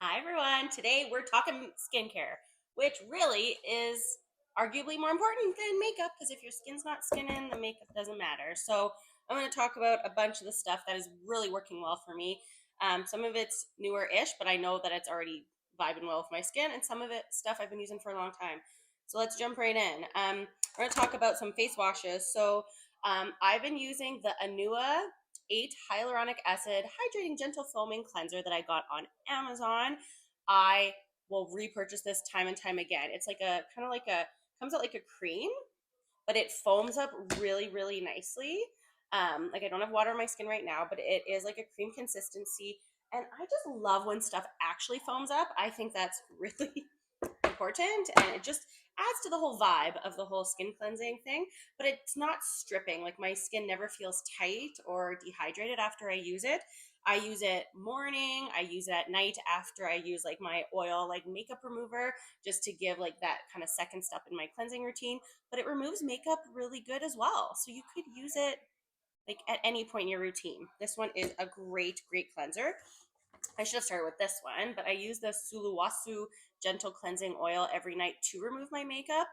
Hi everyone. Today we're talking skincare, which really is arguably more important than makeup because if your skin's not skinning, the makeup doesn't matter. So I'm going to talk about a bunch of the stuff that is really working well for me. Some of it's newer-ish, but I know that it's already vibing well with my skin, and some of it stuff I've been using for a long time. So let's jump right in. We're going to talk about some face washes. So I've been using the Anua 8 hyaluronic acid hydrating gentle foaming cleanser that I got on Amazon. I will repurchase this time and time again. It's like a kind of like a comes out like a cream, but it foams up really, really nicely. Like I don't have water on my skin right now, but it is like a cream consistency. And I just love when stuff actually foams up. I think that's really important and it just adds to the whole vibe of the whole skin cleansing thing, but it's not stripping. Like my skin never feels tight or dehydrated after I use it. I use it morning, I use it at night after I use like my oil like makeup remover just to give like that kind of second step in my cleansing routine, but it removes makeup really good as well. So you could use it like at any point in your routine. This one is a great cleanser. I should have started with this one, but I use the Suluwasu Gentle Cleansing Oil every night to remove my makeup.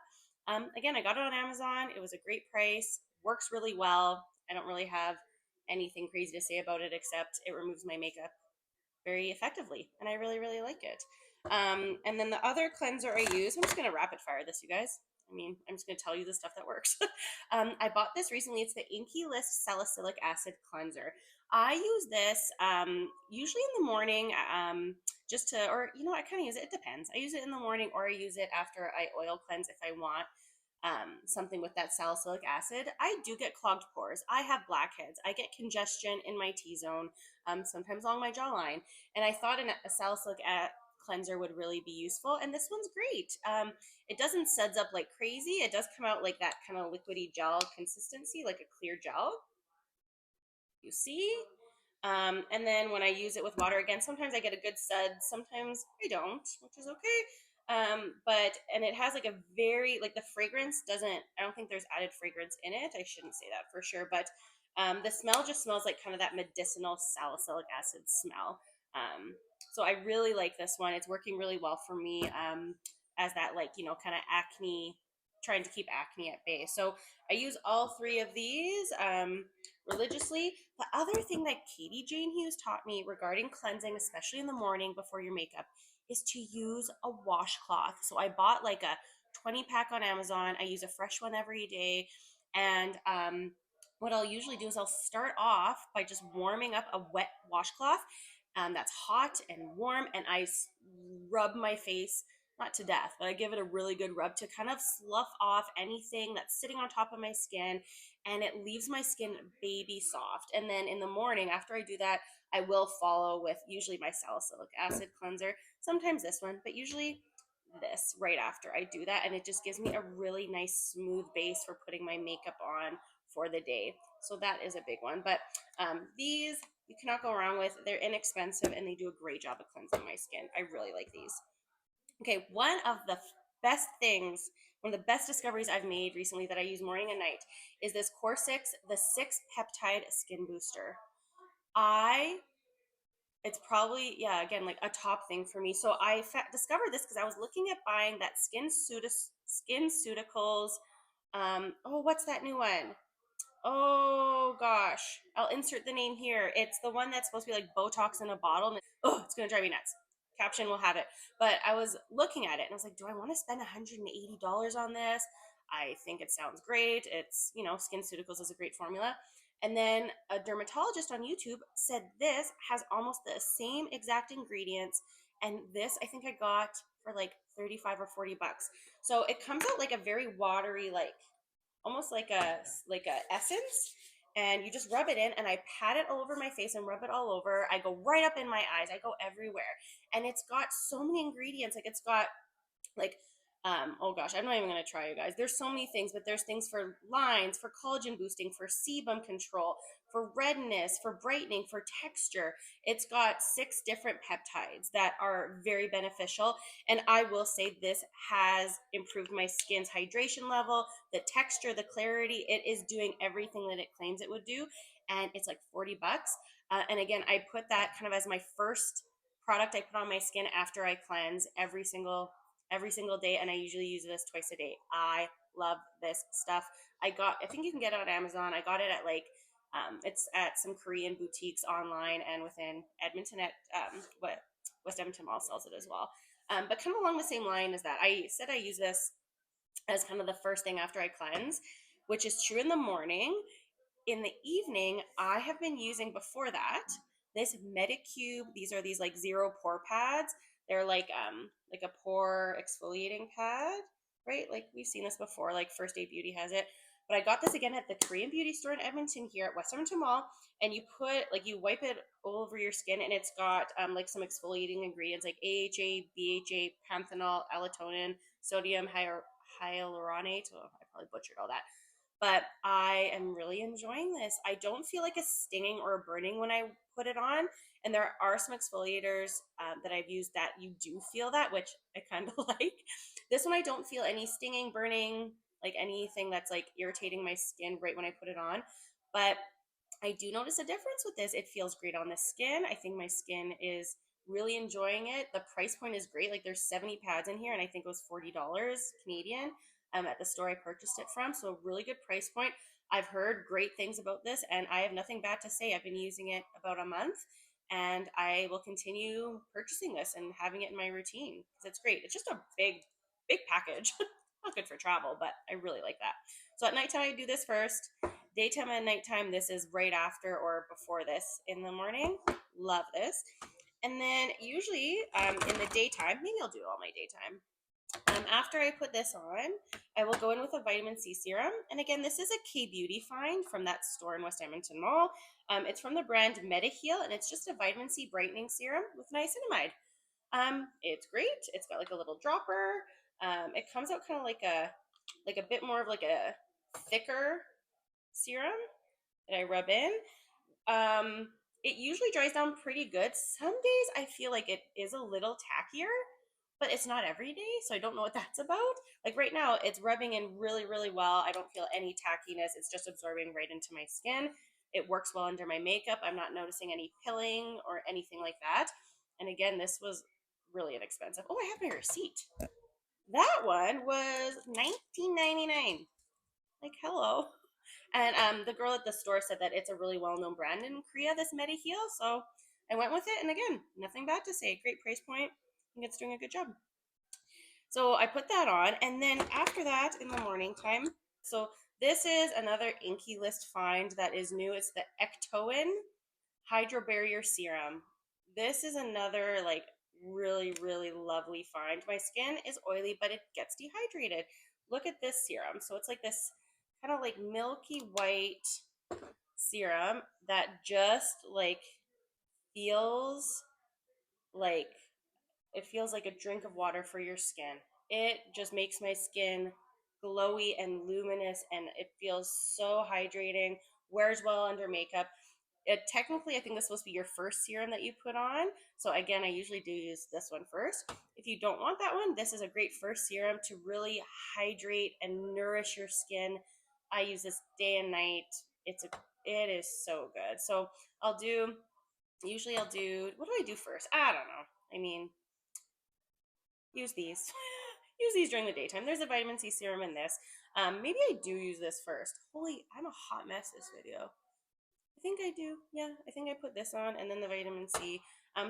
Again, I got it on Amazon. It was a great price, works really well. I don't really have anything crazy to say about it except it removes my makeup very effectively, and I really like it. And then the other cleanser I use, I'm just going to rapid fire this, you guys. I mean, I'm just going to tell you the stuff that works. I bought this recently. It's the INKEY List Salicylic Acid Cleanser. I use this usually in the morning, just to, or you know, I kind of use it. It depends. I use it in the morning, or I use it after I oil cleanse if I want something with that salicylic acid. I do get clogged pores. I have blackheads. I get congestion in my T-zone, sometimes along my jawline. And I thought a salicylic cleanser would really be useful. And this one's great. It doesn't suds up like crazy. It does come out like that kind of liquidy gel consistency, like a clear gel. You see? And then when I use it with water again, sometimes I get a good sud, sometimes I don't, which is okay. And it has like a very, like the fragrance doesn't, I don't think there's added fragrance in it. I shouldn't say that for sure, but the smell just smells like kind of that medicinal salicylic acid smell. So I really like this one. It's working really well for me as that, like, you know, kind of acne, trying to keep acne at bay. So I use all three of these religiously. The other thing that Katie Jane Hughes taught me regarding cleansing, especially in the morning before your makeup, is to use a washcloth. So I bought like a 20 pack on Amazon. I use a fresh one every day. And what I'll usually do is I'll start off by just warming up a wet washcloth that's hot and warm, and I rub my face, not to death, but I give it a really good rub to kind of slough off anything that's sitting on top of my skin, and it leaves my skin baby soft. And then in the morning, after I do that, I will follow with usually my salicylic acid cleanser, sometimes this one, but usually this right after I do that. And it just gives me a really nice smooth base for putting my makeup on for the day. So that is a big one. But these you cannot go wrong with. They're inexpensive and they do a great job of cleansing my skin. I really like these. Okay, one of the best things, one of the best discoveries I've made recently that I use morning and night is this Core 6, the 6 peptide skin booster. I It's probably, yeah, again, like a top thing for me. So I discovered this because I was looking at buying that SkinCeuticals. Oh, what's that new one? Oh gosh, I'll insert the name here. It's the one that's supposed to be like Botox in a bottle. And oh, it's gonna drive me nuts. Caption will have it. But I was looking at it and I was like, do I want to spend $180 on this? I think it sounds great. It's, you know, SkinCeuticals is a great formula. And then a dermatologist on YouTube said this has almost the same exact ingredients. And this I think I got for like 35 or 40 bucks. So it comes out like a very watery, like almost like a essence, and you just rub it in, and I pat it all over my face and rub it all over. I go right up in my eyes, I go everywhere, and it's got so many ingredients. Like it's got like oh gosh, I'm not even going to try, you guys. There's so many things, but there's things for lines, for collagen boosting, for sebum control, for redness, for brightening, for texture. It's got 6 different peptides that are very beneficial, and I will say this has improved my skin's hydration level, the texture, the clarity. It is doing everything that it claims it would do, and it's like 40 bucks. And again, I put that kind of as my first product I put on my skin after I cleanse every single day, and I usually use this twice a day. I love this stuff. I think you can get it on Amazon. I got it at like it's at some Korean boutiques online and within Edmonton at what West Edmonton Mall sells it as well. But kind of along the same line as that, I said I use this as kind of the first thing after I cleanse, which is true in the morning. In the evening, I have been using before that this Medicube. These are these like zero pore pads. They're like a pore exfoliating pad, right? Like we've seen this before, like First Aid Beauty has it. But I got this again at the Korean beauty store in Edmonton here at West Edmonton Mall, and you put like you wipe it all over your skin, and it's got like some exfoliating ingredients like AHA, BHA, panthenol, allotonin, sodium hyaluronate. Oh, I probably butchered all that, but I am really enjoying this. I don't feel like a stinging or a burning when I put it on. And there are some exfoliators that I've used that you do feel that, which I kind of like. This one, I don't feel any stinging, burning, like anything that's like irritating my skin right when I put it on. But I do notice a difference with this. It feels great on the skin. I think my skin is really enjoying it. The price point is great. Like there's 70 pads in here, and I think it was $40 Canadian at the store I purchased it from. So really good price point. I've heard great things about this, and I have nothing bad to say. I've been using it about a month, and I will continue purchasing this and having it in my routine because it's great. It's just a big package. Not good for travel, but I really like that. So at nighttime, I do this first. Daytime and nighttime, this is right after or before this in the morning. Love this. And then usually in the daytime, maybe I'll do it all my daytime. After I put this on, I will go in with a vitamin C serum. And again, this is a K-Beauty find from that store in West Edmonton Mall. It's from the brand MetaHeal, and it's just a vitamin C brightening serum with niacinamide. It's great. It's got like a little dropper. It comes out kind of like a bit more of like a thicker serum that I rub in. It usually dries down pretty good. Some days I feel like it is a little tackier, but it's not every day, so I don't know what that's about. Like right now, it's rubbing in really, really well. I don't feel any tackiness. It's just absorbing right into my skin. It works well under my makeup. I'm not noticing any pilling or anything like that. And again, this was really inexpensive. Oh, I have my receipt. That one was $19.99. Like, hello. And the girl at the store said that it's a really well-known brand in Korea, this MetaHeal. So I went with it, and again, nothing bad to say. Great price point. I think it's doing a good job. So I put that on, and then after that, in the morning time, so this is another INKEY list find that is new. It's the Ectoin Hydro Barrier Serum. This is another like really, really lovely find. My skin is oily, but it gets dehydrated. Look at this serum. So it's like this kind of like milky white serum that just like feels like it feels like a drink of water for your skin. It just makes my skin glowy and luminous, and it feels so hydrating. Wears well under makeup. Technically, I think this is supposed to be your first serum that you put on. So again, I usually do use this one first. If you don't want that one, this is a great first serum to really hydrate and nourish your skin. I use this day and night. It is so good. So usually I'll do, what do I do first? I don't know. I mean, use these. Use these during the daytime. There's a vitamin C serum in this. Maybe I do use this first. Holy, I'm a hot mess this video. I think I do. Yeah, I think I put this on and then the vitamin C.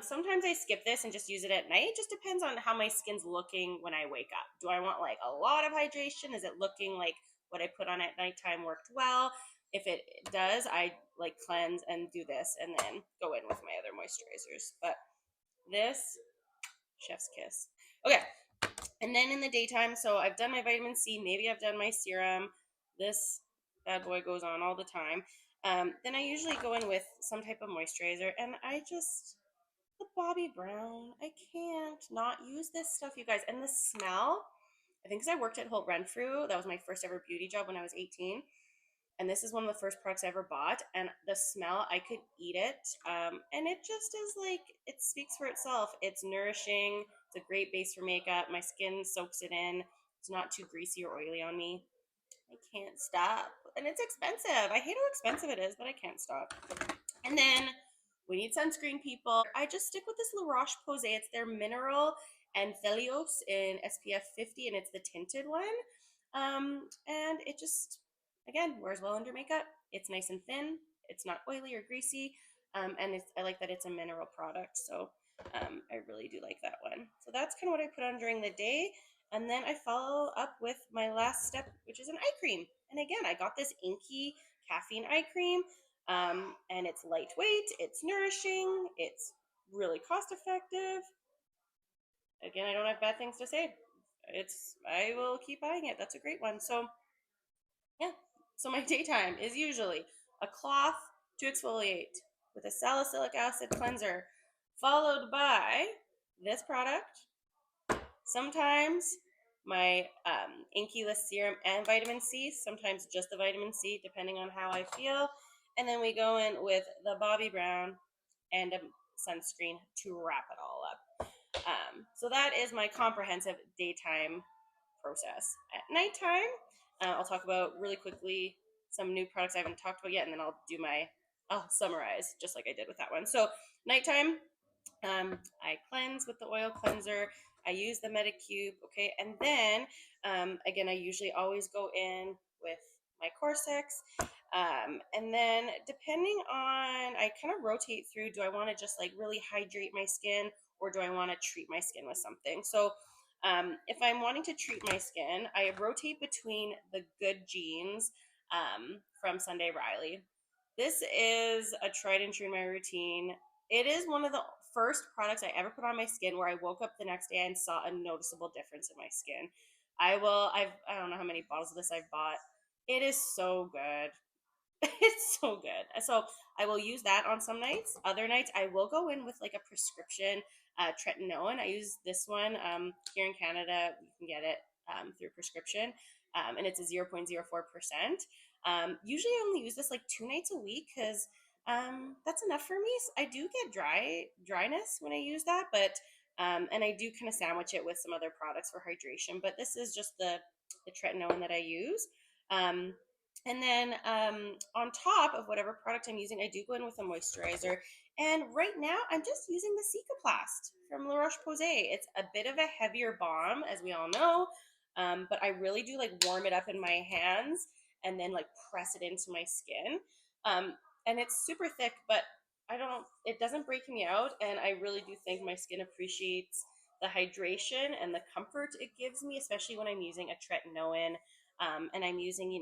Sometimes I skip this and just use it at night. It just depends on how my skin's looking when I wake up. Do I want like a lot of hydration? Is it looking like what I put on at nighttime worked well? If it does, I like cleanse and do this and then go in with my other moisturizers. But this, chef's kiss. Okay, and then in the daytime, so I've done my vitamin C, maybe I've done my serum. This bad boy goes on all the time. Then I usually go in with some type of moisturizer, and the Bobbi Brown, I can't not use this stuff, you guys. And the smell, I think because I worked at Holt Renfrew, that was my first ever beauty job when I was 18. And this is one of the first products I ever bought. And the smell, I could eat it. And it just is like, it speaks for itself. It's nourishing. It's a great base for makeup. My skin soaks it in. It's not too greasy or oily on me. I can't stop. And it's expensive. I hate how expensive it is, but I can't stop. And then We need sunscreen, people. I just stick with this La Roche-Posay. It's their mineral and Thelios in SPF 50, and it's the tinted one. And it just, again, wears well under makeup. It's nice and thin. It's not oily or greasy. And I like that it's a mineral product. So I really do like that one. So that's kind of what I put on during the day. And then I follow up with my last step, which is an eye cream. And again, I got this INKEY caffeine eye cream. And it's lightweight, it's nourishing, it's really cost effective. Again, I don't have bad things to say. I will keep buying it. That's a great one. So yeah, so my daytime is usually a cloth to exfoliate with a salicylic acid cleanser, followed by this product. Sometimes my INKEY List serum and vitamin C, sometimes just the vitamin C, depending on how I feel. And then we go in with the Bobbi Brown and a sunscreen to wrap it all up. So that is my comprehensive daytime process. At nighttime, I'll talk about really quickly some new products I haven't talked about yet, and then I'll summarize just like I did with that one. So nighttime, I cleanse with the oil cleanser. I use the Medicube, okay, and then again, I usually always go in with my Corsex, and then depending on, I kind of rotate through. Do I want to just like really hydrate my skin, or do I want to treat my skin with something? So if I'm wanting to treat my skin, I rotate between the Good Genes from Sunday Riley. This is a tried and true in my routine. It is one of the first products I ever put on my skin where I woke up the next day and saw a noticeable difference in my skin. I don't know how many bottles of this I've bought. It is so good. It's so good. So I will use that on some nights. Other nights, I will go in with like a prescription tretinoin. I use this one here in Canada. You can get it through prescription, and it's a 0.04%. Usually, I only use this like 2 nights a week because that's enough for me. I do get dryness when I use that, but and I do kind of sandwich it with some other products for hydration. But this is just the tretinoin that I use. And then on top of whatever product I'm using, I do go in with a moisturizer. And right now, I'm just using the Cicaplast from La Roche-Posay. It's a bit of a heavier balm, as we all know, but I really do like warm it up in my hands and then like press it into my skin. And it's super thick, but it doesn't break me out. And I really do think my skin appreciates the hydration and the comfort it gives me, especially when I'm using a tretinoin. And I'm using,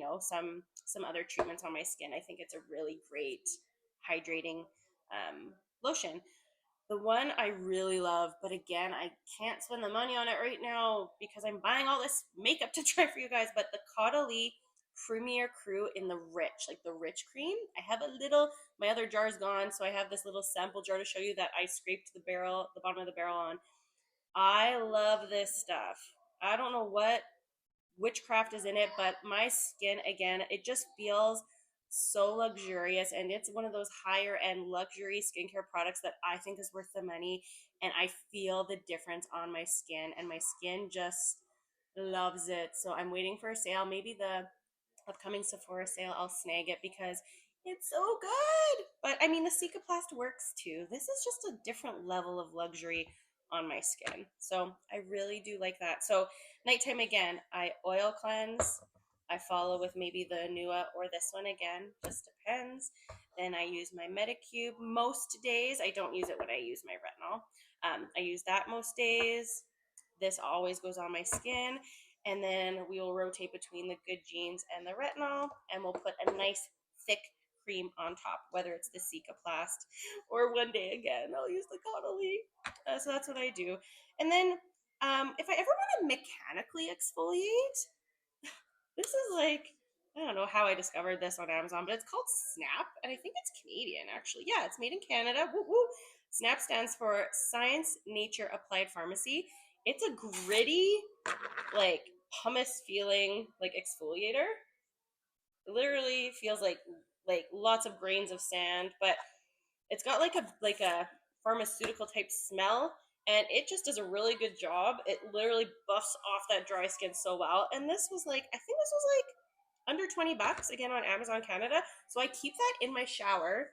some other treatments on my skin. I think it's a really great hydrating lotion. The one I really love, but again, I can't spend the money on it right now because I'm buying all this makeup to try for you guys. But the Caudalie Premier Crew in the rich cream. I have a little. My other jar is gone, so I have this little sample jar to show you that I scraped the bottom of the barrel on. I love this stuff. I don't know what witchcraft is in it, but my skin, again, it just feels so luxurious, and it's one of those higher end luxury skincare products that I think is worth the money, and I feel the difference on my skin, and my skin just loves it. So I'm waiting for a sale. Maybe the upcoming Sephora sale, I'll snag it because it's so good. But I mean, the Cicaplast works too. This is just a different level of luxury on my skin. So I really do like that. So nighttime, again, I oil cleanse. I follow with maybe the Nua or this one again, just depends. Then I use my Medicube most days. I don't use it when I use my retinol. I use that most days. This always goes on my skin. And then we will rotate between the Good Genes and the retinol, and we'll put a nice thick cream on top, whether it's the Cicaplast or one day again, I'll use the Caudalie. So that's what I do. And then if I ever want to mechanically exfoliate, this is like, I don't know how I discovered this on Amazon, but it's called Snap, and I think it's Canadian actually. Yeah, it's made in Canada. Woo woo. Snap stands for Science Nature Applied Pharmacy. It's a gritty, like pumice feeling like exfoliator. It literally feels like lots of grains of sand, but it's got like a pharmaceutical type smell, and it just does a really good job. It literally buffs off that dry skin so well. And this was like, I think this was like under $20 again on Amazon Canada. So I keep that in my shower,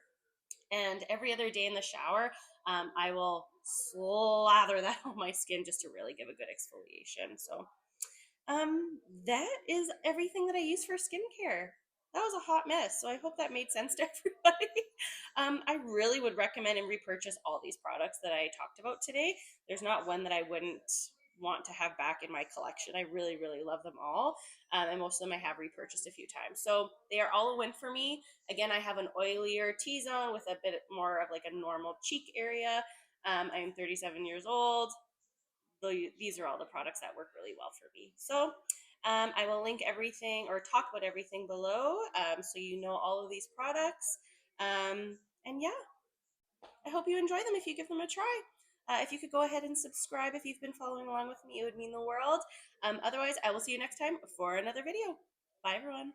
And every other day in the shower, I will slather that on my skin just to really give a good exfoliation. So that is everything that I use for skincare. That was a hot mess, so I hope that made sense to everybody. I really would recommend and repurchase all these products that I talked about today. There's not one that I wouldn't want to have back in my collection. I really, really love them all, and most of them I have repurchased a few times. So they are all a win for me. Again, I have an oilier T-zone with a bit more of like a normal cheek area. I'm 37 years old. These are all the products that work really well for me. So I will link everything or talk about everything below, so you know all of these products. And yeah, I hope you enjoy them if you give them a try. If you could go ahead and subscribe if you've been following along with me, it would mean the world. Otherwise, I will see you next time for another video. Bye, everyone.